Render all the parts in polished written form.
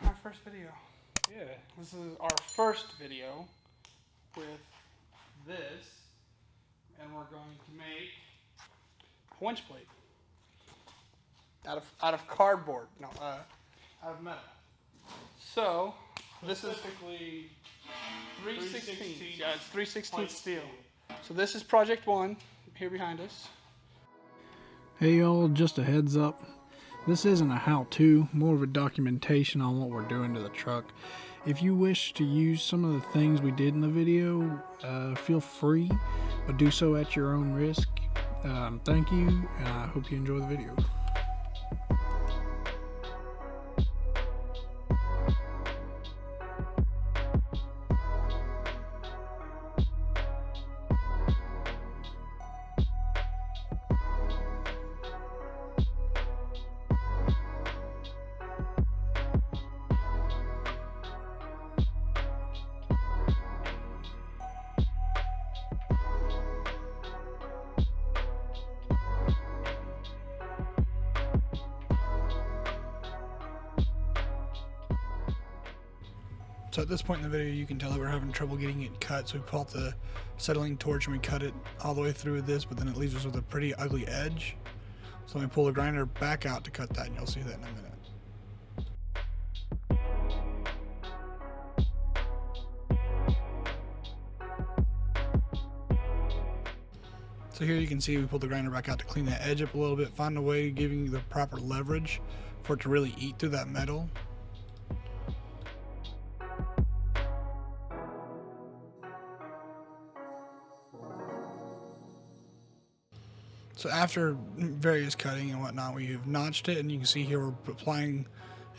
our first video. Yeah. This is our first video with this, and we're going to make a winch plate out of cardboard. No, out of metal. So this is Specifically 3/16. Yeah, it's 3/16 steel. So this is project 1 here behind us. Hey y'all, just a heads up. This isn't a how-to, more of a documentation on what we're doing to the truck. If you wish to use some of the things we did in the video, feel free, but do so at your own risk. Thank you, and I hope you enjoy the video. So at this point in the video, you can tell that we're having trouble getting it cut, so we pull out the settling torch and we cut it all the way through this, but then it leaves us with a pretty ugly edge. So we pull the grinder back out to cut that, and you'll see that in a minute. So here you can see we pulled the grinder back out to clean that edge up a little bit, find a way giving you the proper leverage for it to really eat through that metal. So after various cutting and whatnot, we've notched it, and you can see here we're applying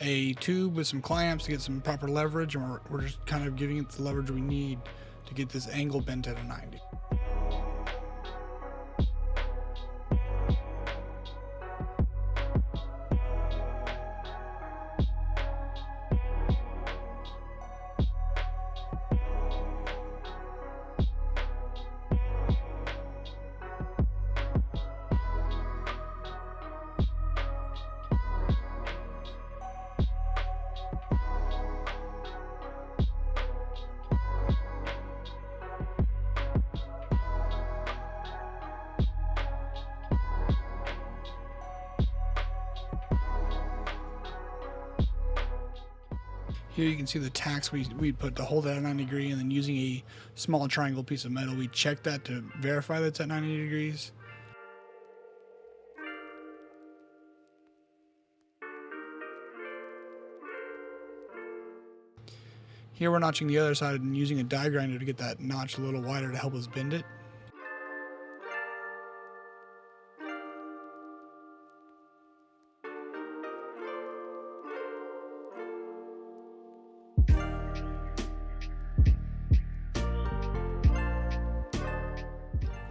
a tube with some clamps to get some proper leverage, and we're just kind of giving it the leverage we need to get this angle bent at a 90. Here you can see the tacks we put to hold that at 90 degrees, and then using a small triangle piece of metal, we check that to verify that it's at 90 degrees. Here we're notching the other side and using a die grinder to get that notch a little wider to help us bend it.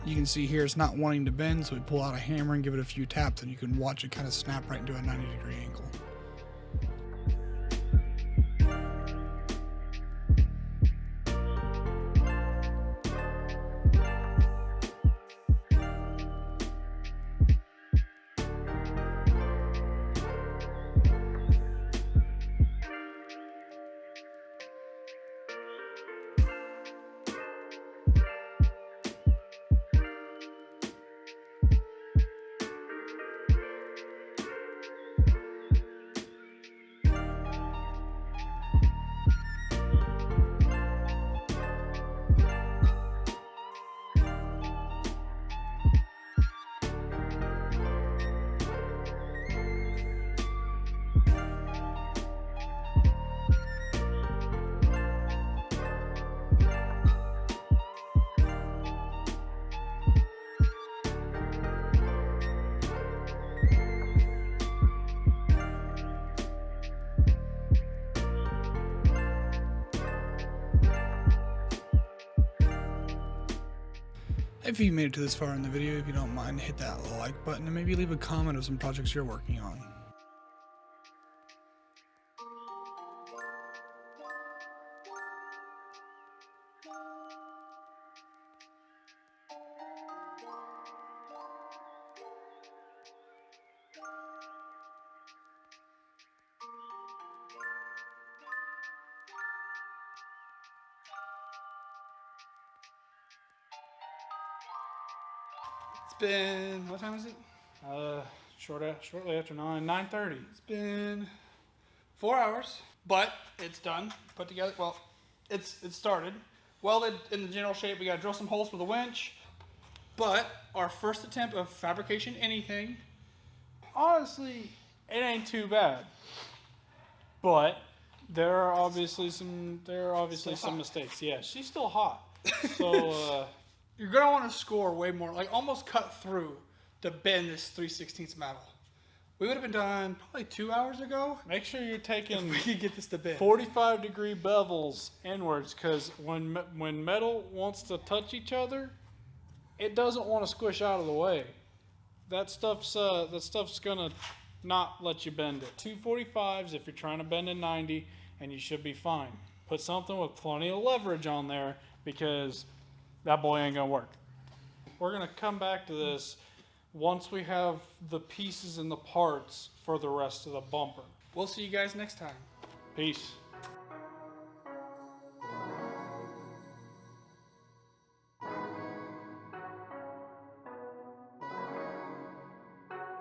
You can see here it's not wanting to bend, so we pull out a hammer and give it a few taps, and you can watch it kind of snap right into a 90-degree angle. If you made it to this far in the video, if you don't mind, hit that like button and maybe leave a comment of some projects you're working on. It's been, what time is it? Shortly after 9:30. It's been 4 hours, but it's done, put together. Well, it's started. Welded in the general shape. We got to drill some holes for the winch. But our first attempt of fabrication anything, Honestly, it ain't too bad. But there are obviously some mistakes. Yeah, she's still hot. So you're going to want to score way more, like almost cut through to bend this 3/16 metal. We would have been done probably 2 hours ago. make sure you're taking We could get this to bend. 45-degree bevels inwards, because when metal wants to touch each other, it doesn't want to squish out of the way. That stuff's gonna not let you bend it. 245s if you're trying to bend in 90, and you should be fine. Put something with plenty of leverage on there, because that boy ain't gonna work. We're gonna come back to this once we have the pieces and the parts for the rest of the bumper. We'll see you guys next time. Peace.